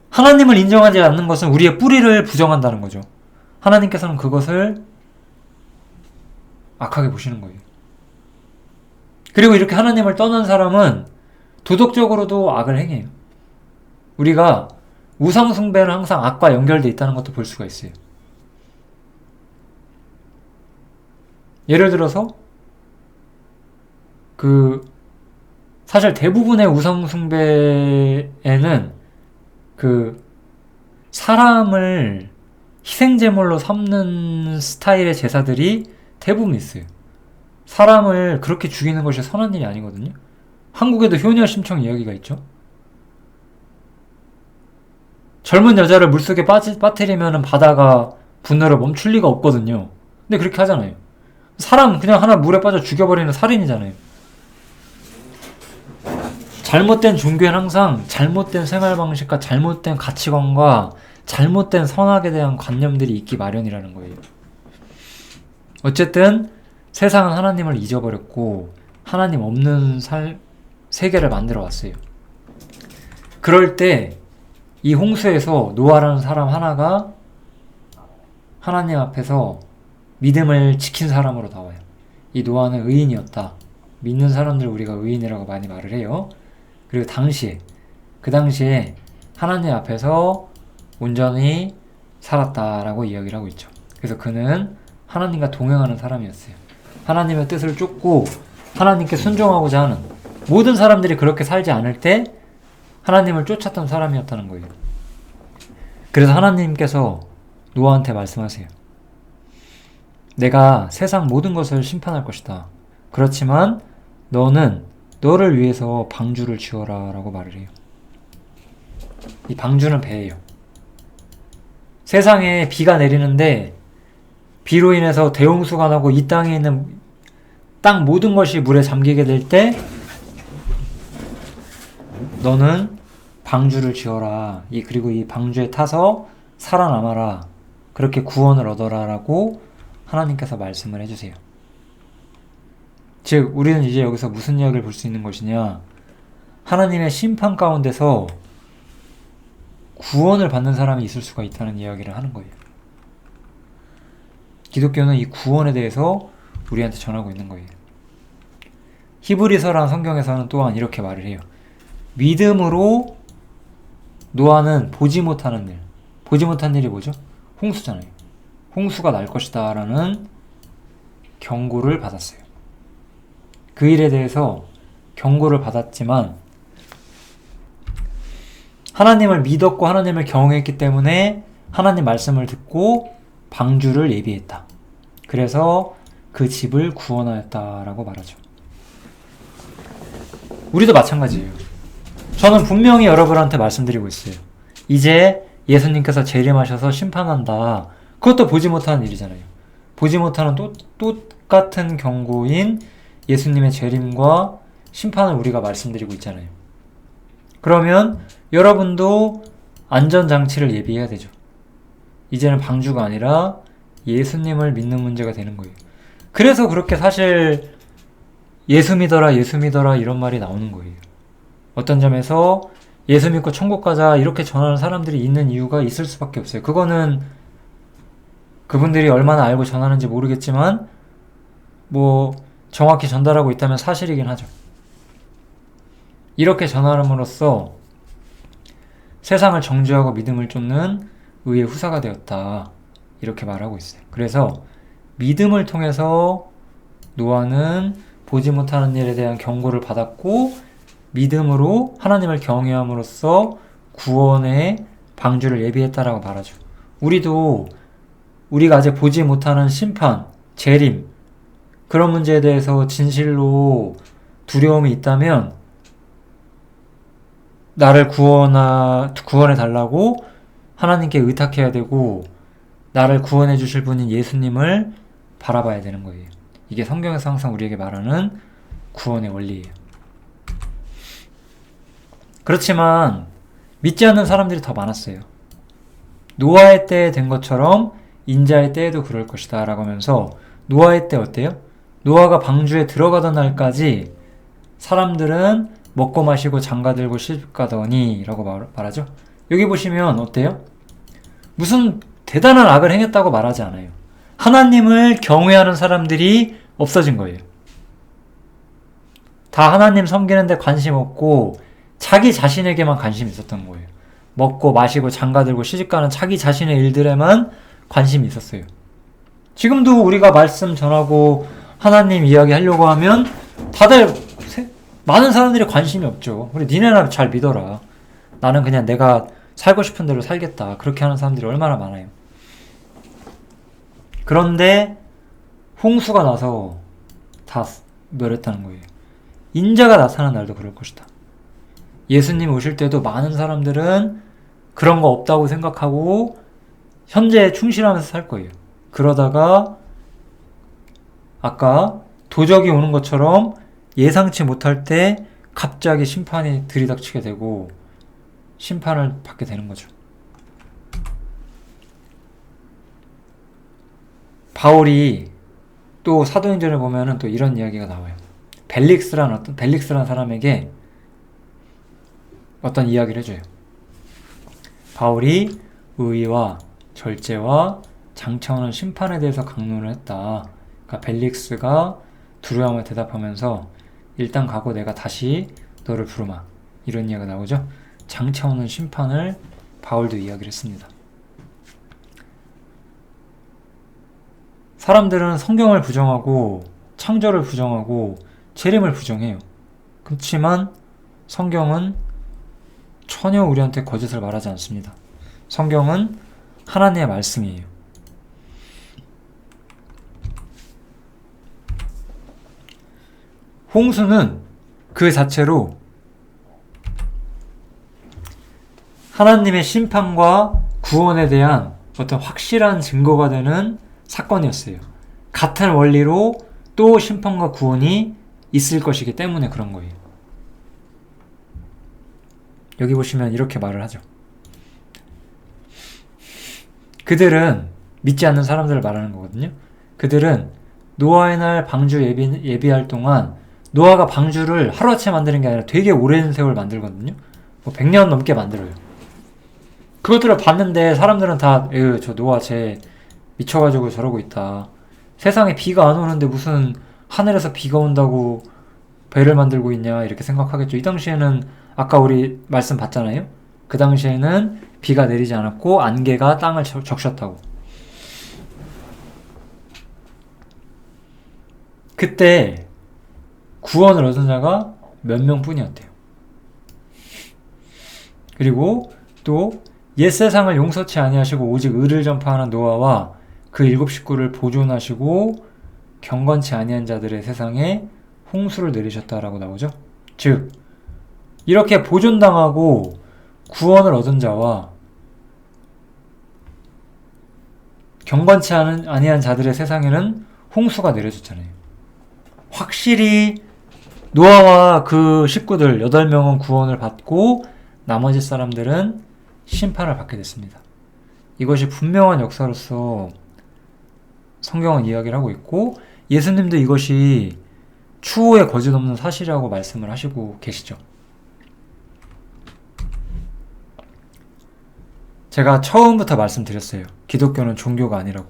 하나님을 인정하지 않는 것은 우리의 뿌리를 부정한다는 거죠. 하나님께서는 그것을 악하게 보시는 거예요. 그리고 이렇게 하나님을 떠난 사람은 도덕적으로도 악을 행해요. 우리가 우상숭배는 항상 악과 연결되어 있다는 것도 볼 수가 있어요. 예를 들어서 사실 대부분의 우상숭배에는 사람을 희생제물로 삼는 스타일의 제사들이 대부분 있어요. 사람을 그렇게 죽이는 것이 선한 일이 아니거든요. 한국에도 효녀심청 이야기가 있죠. 젊은 여자를 물속에 빠뜨리면 바다가 분노를 멈출 리가 없거든요. 근데 그렇게 하잖아요. 사람 그냥 하나 물에 빠져 죽여버리는 살인이잖아요. 잘못된 종교는 항상 잘못된 생활 방식과 잘못된 가치관과 잘못된 선악에 대한 관념들이 있기 마련이라는 거예요. 어쨌든 세상은 하나님을 잊어버렸고 하나님 없는 세계를 만들어 왔어요. 그럴 때 이 홍수에서 노아라는 사람 하나가 하나님 앞에서 믿음을 지킨 사람으로 나와요. 이 노아는 의인이었다. 믿는 사람들 우리가 의인이라고 많이 말을 해요. 그리고 그 당시에 하나님 앞에서 온전히 살았다라고 이야기를 하고 있죠. 그래서 그는 하나님과 동행하는 사람이었어요. 하나님의 뜻을 쫓고 하나님께 순종하고자 하는, 모든 사람들이 그렇게 살지 않을 때 하나님을 쫓았던 사람이었다는 거예요. 그래서 하나님께서 노아한테 말씀하세요. 내가 세상 모든 것을 심판할 것이다. 그렇지만 너를 위해서 방주를 지어라 라고 말을 해요. 이 방주는 배예요. 세상에 비가 내리는데 비로 인해서 대홍수가 나고 이 땅에 있는 땅 모든 것이 물에 잠기게 될 때 너는 방주를 지어라. 그리고 이 방주에 타서 살아남아라. 그렇게 구원을 얻어라 라고 하나님께서 말씀을 해주세요. 즉 우리는 이제 여기서 무슨 이야기를 볼 수 있는 것이냐, 하나님의 심판 가운데서 구원을 받는 사람이 있을 수가 있다는 이야기를 하는 거예요. 기독교는 이 구원에 대해서 우리한테 전하고 있는 거예요. 히브리서라는 성경에서는 또한 이렇게 말을 해요. 믿음으로 노아는 보지 못한 일이 뭐죠? 홍수잖아요. 홍수가 날 것이다 라는 경고를 받았어요. 그 일에 대해서 경고를 받았지만 하나님을 믿었고 하나님을 경외했기 때문에 하나님 말씀을 듣고 방주를 예비했다. 그래서 그 집을 구원하였다라고 말하죠. 우리도 마찬가지예요. 저는 분명히 여러분한테 말씀드리고 있어요. 이제 예수님께서 재림하셔서 심판한다. 그것도 보지 못하는 일이잖아요. 보지 못하는 똑같은 경고인 예수님의 재림과 심판을 우리가 말씀드리고 있잖아요. 그러면 여러분도 안전장치를 예비해야 되죠. 이제는 방주가 아니라 예수님을 믿는 문제가 되는 거예요. 그래서 그렇게 사실 예수 믿어라 이런 말이 나오는 거예요. 어떤 점에서 예수 믿고 천국 가자 이렇게 전하는 사람들이 있는 이유가 있을 수밖에 없어요. 그거는 그분들이 얼마나 알고 전하는지 모르겠지만 뭐 정확히 전달하고 있다면 사실이긴 하죠. 이렇게 전함으로써 세상을 정죄하고 믿음을 쫓는 의의 후사가 되었다. 이렇게 말하고 있어요. 그래서 믿음을 통해서 노아는 보지 못하는 일에 대한 경고를 받았고 믿음으로 하나님을 경외함으로써 구원의 방주를 예비했다라고 말하죠. 우리도 우리가 아직 보지 못하는 심판, 재림 그런 문제에 대해서 진실로 두려움이 있다면 나를 구원해 달라고 하나님께 의탁해야 되고 나를 구원해 주실 분인 예수님을 바라봐야 되는 거예요. 이게 성경에서 항상 우리에게 말하는 구원의 원리예요. 그렇지만 믿지 않는 사람들이 더 많았어요. 노아의 때에 된 것처럼 인자의 때에도 그럴 것이다 라고 하면서 노아의 때 어때요? 노아가 방주에 들어가던 날까지 사람들은 먹고 마시고 장가들고 시집가더니 라고 말하죠. 여기 보시면 어때요? 무슨 대단한 악을 행했다고 말하지 않아요. 하나님을 경외하는 사람들이 없어진 거예요. 다 하나님 섬기는데 관심 없고 자기 자신에게만 관심이 있었던 거예요. 먹고 마시고 장가들고 시집가는 자기 자신의 일들에만 관심이 있었어요. 지금도 우리가 말씀 전하고 하나님 이야기 하려고 하면 다들 많은 사람들이 관심이 없죠. 우리 니네나 잘 믿어라. 나는 그냥 내가 살고 싶은 대로 살겠다. 그렇게 하는 사람들이 얼마나 많아요. 그런데 홍수가 나서 다 멸했다는 거예요. 인자가 나타난 날도 그럴 것이다. 예수님 오실 때도 많은 사람들은 그런 거 없다고 생각하고 현재에 충실하면서 살 거예요. 그러다가 아까 도적이 오는 것처럼 예상치 못할 때 갑자기 심판이 들이닥치게 되고 심판을 받게 되는 거죠. 바울이 또 사도행전을 보면은 또 이런 이야기가 나와요. 벨릭스라는 사람에게 어떤 이야기를 해줘요. 바울이 의와 절제와 장차오는 심판에 대해서 강론을 했다. 그러니까 벨릭스가 두려움을 대답하면서 일단 가고 내가 다시 너를 부르마. 이런 이야기가 나오죠. 장차오는 심판을 바울도 이야기를 했습니다. 사람들은 성경을 부정하고 창조를 부정하고 재림을 부정해요. 그렇지만 성경은 전혀 우리한테 거짓을 말하지 않습니다. 성경은 하나님의 말씀이에요. 홍수는 그 자체로 하나님의 심판과 구원에 대한 어떤 확실한 증거가 되는 사건이었어요. 같은 원리로 또 심판과 구원이 있을 것이기 때문에 그런 거예요. 여기 보시면 이렇게 말을 하죠. 그들은 믿지 않는 사람들을 말하는 거거든요. 그들은 노아의 날 방주 예비할 동안 노아가 방주를 하루아침에 만드는 게 아니라 되게 오랜 세월 만들거든요. 뭐 100년 넘게 만들어요. 그것들을 봤는데 사람들은 다 저 노아 쟤 미쳐가지고 저러고 있다. 세상에 비가 안 오는데 무슨 하늘에서 비가 온다고 배를 만들고 있냐 이렇게 생각하겠죠. 이 당시에는 아까 우리 말씀 봤잖아요. 그 당시에는 비가 내리지 않았고 안개가 땅을 적셨다고. 그때 구원을 얻은 자가 몇 명뿐이었대요. 그리고 또 옛 세상을 용서치 아니하시고 오직 의를 전파하는 노아와 그 7 식구를 보존하시고 경건치 아니한 자들의 세상에 홍수를 내리셨다라고 나오죠. 즉 이렇게 보존당하고 구원을 얻은 자와 경건치 아니한 자들의 세상에는 홍수가 내려졌잖아요. 확실히 노아와 그 식구들 8명은 구원을 받고 나머지 사람들은 심판을 받게 됐습니다. 이것이 분명한 역사로서 성경은 이야기를 하고 있고 예수님도 이것이 추후에 거짓없는 사실이라고 말씀을 하시고 계시죠. 제가 처음부터 말씀드렸어요. 기독교는 종교가 아니라고.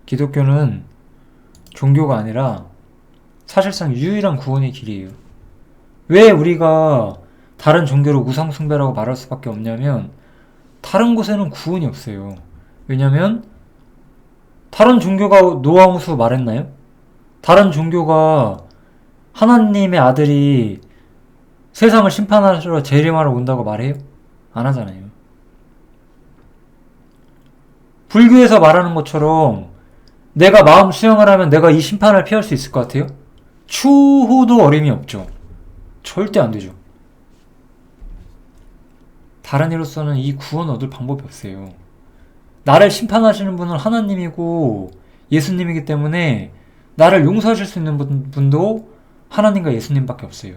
기독교는 종교가 아니라 사실상 유일한 구원의 길이에요. 왜 우리가 다른 종교를 우상숭배라고 말할 수밖에 없냐면 다른 곳에는 구원이 없어요. 왜냐면 다른 종교가 노아홍수 말했나요? 다른 종교가 하나님의 아들이 세상을 심판하러 재림하러 온다고 말해요? 안 하잖아요. 불교에서 말하는 것처럼 내가 마음 수용을 하면 내가 이 심판을 피할 수 있을 것 같아요? 추호도 어림이 없죠. 절대 안 되죠. 다른 이로서는 이 구원 얻을 방법이 없어요. 나를 심판하시는 분은 하나님이고 예수님이기 때문에 나를 용서하실 수 있는 분도 하나님과 예수님밖에 없어요.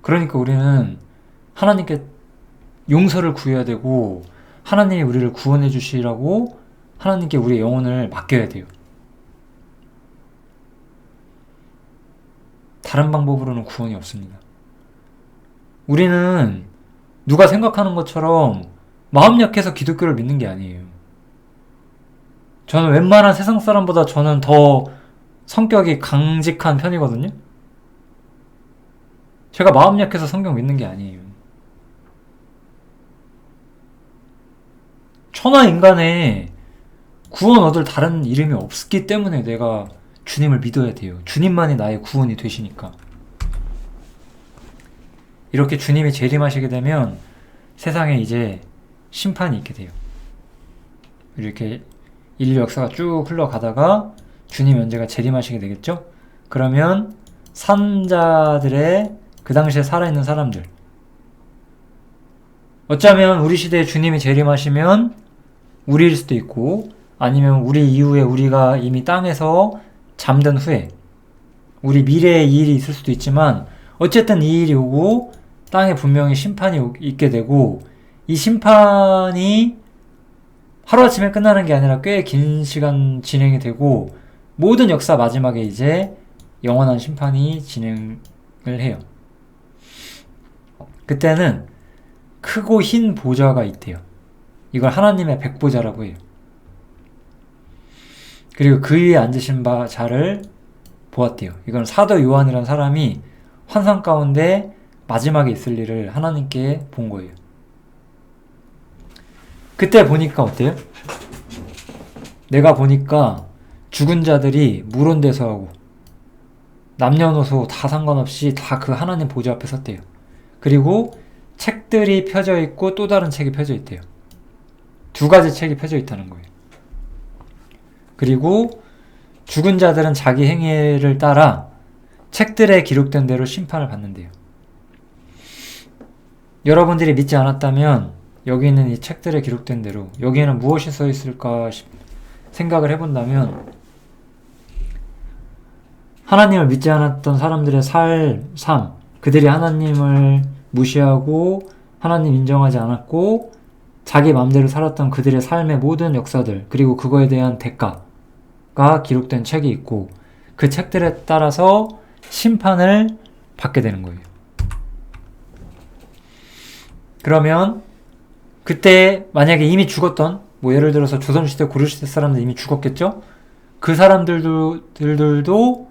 그러니까 우리는 하나님께 용서를 구해야 되고 하나님이 우리를 구원해 주시라고 하나님께 우리의 영혼을 맡겨야 돼요. 다른 방법으로는 구원이 없습니다. 우리는 누가 생각하는 것처럼 마음 약해서 기독교를 믿는 게 아니에요. 저는 웬만한 세상 사람보다 저는 더 성격이 강직한 편이거든요. 제가 마음 약해서 성경 믿는 게 아니에요. 천하 인간에 구원 얻을 다른 이름이 없기 때문에 내가 주님을 믿어야 돼요. 주님만이 나의 구원이 되시니까. 이렇게 주님이 재림하시게 되면 세상에 이제 심판이 있게 돼요. 이렇게 인류 역사가 쭉 흘러가다가 주님이 언제가 재림하시게 되겠죠? 그러면 산자들의 그 당시에 살아있는 사람들, 어쩌면 우리 시대에 주님이 재림하시면 우리일 수도 있고 아니면 우리 이후에 우리가 이미 땅에서 잠든 후에 우리 미래에 이 일이 있을 수도 있지만 어쨌든 이 일이 오고 땅에 분명히 심판이 있게 되고 이 심판이 하루아침에 끝나는 게 아니라 꽤 긴 시간 진행이 되고 모든 역사 마지막에 이제 영원한 심판이 진행을 해요. 그때는 크고 흰 보좌가 있대요. 이걸 하나님의 백보좌라고 해요. 그리고 그 위에 앉으신 자를 보았대요. 이건 사도 요한이라는 사람이 환상 가운데 마지막에 있을 일을 하나님께 본 거예요. 그때 보니까 어때요? 내가 보니까 죽은 자들이 물온대서하고 남녀노소 다 상관없이 다 그 하나님 보좌 앞에 섰대요. 그리고 책들이 펴져 있고 또 다른 책이 펴져 있대요. 두 가지 책이 펴져 있다는 거예요. 그리고 죽은 자들은 자기 행위를 따라 책들에 기록된 대로 심판을 받는대요. 여러분들이 믿지 않았다면 여기 있는 이 책들에 기록된 대로 여기에는 무엇이 써 있을까 생각을 해본다면 하나님을 믿지 않았던 사람들의 삶, 그들이 하나님을 무시하고 하나님 인정하지 않았고 자기 마음대로 살았던 그들의 삶의 모든 역사들 그리고 그거에 대한 대가가 기록된 책이 있고 그 책들에 따라서 심판을 받게 되는 거예요. 그러면 그때 만약에 이미 죽었던 뭐 예를 들어서 조선시대 고려시대 사람들 이미 죽었겠죠? 그 사람들도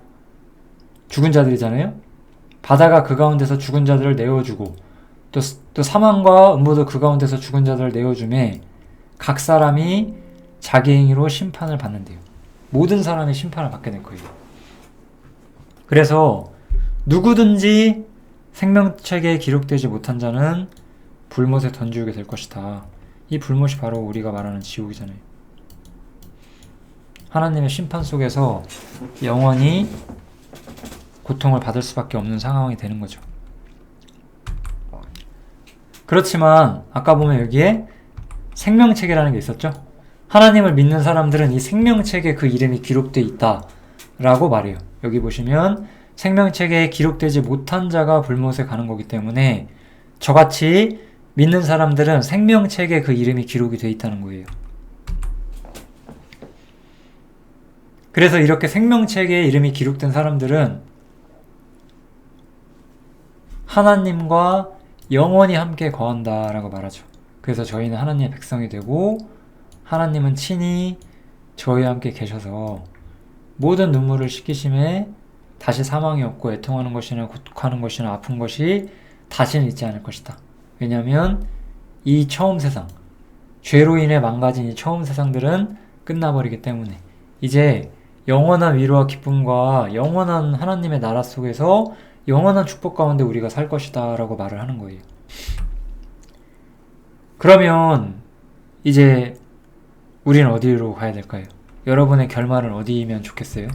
죽은 자들이잖아요. 바다가 그 가운데서 죽은 자들을 내어주고 또 사망과 음부도 그 가운데서 죽은 자들을 내어주매 각 사람이 자기 행위로 심판을 받는데요. 모든 사람이 심판을 받게 될 거예요. 그래서 누구든지 생명책에 기록되지 못한 자는 불못에 던지게 될 것이다. 이 불못이 바로 우리가 말하는 지옥이잖아요. 하나님의 심판 속에서 영원히 고통을 받을 수밖에 없는 상황이 되는 거죠. 그렇지만 아까 보면 여기에 생명책이라는 게 있었죠? 하나님을 믿는 사람들은 이 생명책에 그 이름이 기록되어 있다라고 말해요. 여기 보시면 생명책에 기록되지 못한 자가 불못에 가는 거기 때문에 저같이 믿는 사람들은 생명책에 그 이름이 기록이 되어 있다는 거예요. 그래서 이렇게 생명책에 이름이 기록된 사람들은 하나님과 영원히 함께 거한다라고 말하죠. 그래서 저희는 하나님의 백성이 되고 하나님은 친히 저희와 함께 계셔서 모든 눈물을 씻기심에 다시 사망이 없고 애통하는 것이나 고통하는 것이나 아픈 것이 다시는 있지 않을 것이다. 왜냐하면 이 처음 세상, 죄로 인해 망가진 이 처음 세상들은 끝나버리기 때문에 이제 영원한 위로와 기쁨과 영원한 하나님의 나라 속에서 영원한 축복 가운데 우리가 살 것이다 라고 말을 하는 거예요. 그러면 이제 우리는 어디로 가야 될까요? 여러분의 결말은 어디면 좋겠어요?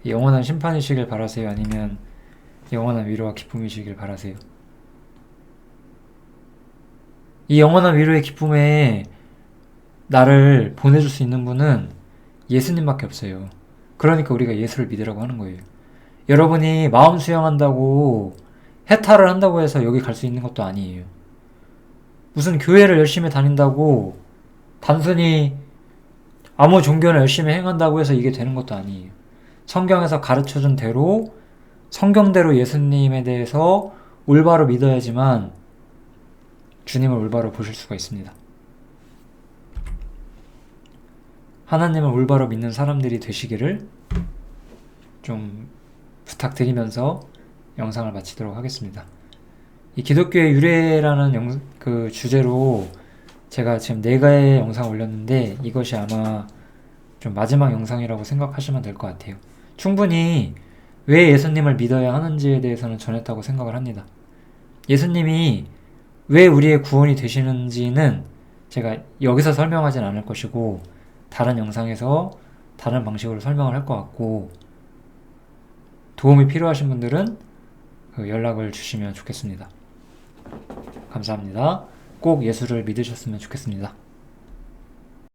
영원한 심판이시길 바라세요? 아니면 영원한 위로와 기쁨이시길 바라세요? 이 영원한 위로의 기쁨에 나를 보내줄 수 있는 분은 예수님밖에 없어요. 그러니까 우리가 예수를 믿으라고 하는 거예요. 여러분이 마음 수양한다고 해탈을 한다고 해서 여기 갈 수 있는 것도 아니에요. 무슨 교회를 열심히 다닌다고 단순히 아무 종교나 열심히 행한다고 해서 이게 되는 것도 아니에요. 성경에서 가르쳐준 대로 성경대로 예수님에 대해서 올바로 믿어야지만 주님을 올바로 보실 수가 있습니다. 하나님을 올바로 믿는 사람들이 되시기를 좀 부탁드리면서 영상을 마치도록 하겠습니다. 이 기독교의 유래라는 그 주제로 제가 지금 4개의 영상을 올렸는데 이것이 아마 좀 마지막 영상이라고 생각하시면 될 것 같아요. 충분히 왜 예수님을 믿어야 하는지에 대해서는 전했다고 생각을 합니다. 예수님이 왜 우리의 구원이 되시는지는 제가 여기서 설명하진 않을 것이고 다른 영상에서 다른 방식으로 설명을 할 것 같고 도움이 필요하신 분들은 연락을 주시면 좋겠습니다. 감사합니다. 꼭 예수를 믿으셨으면 좋겠습니다.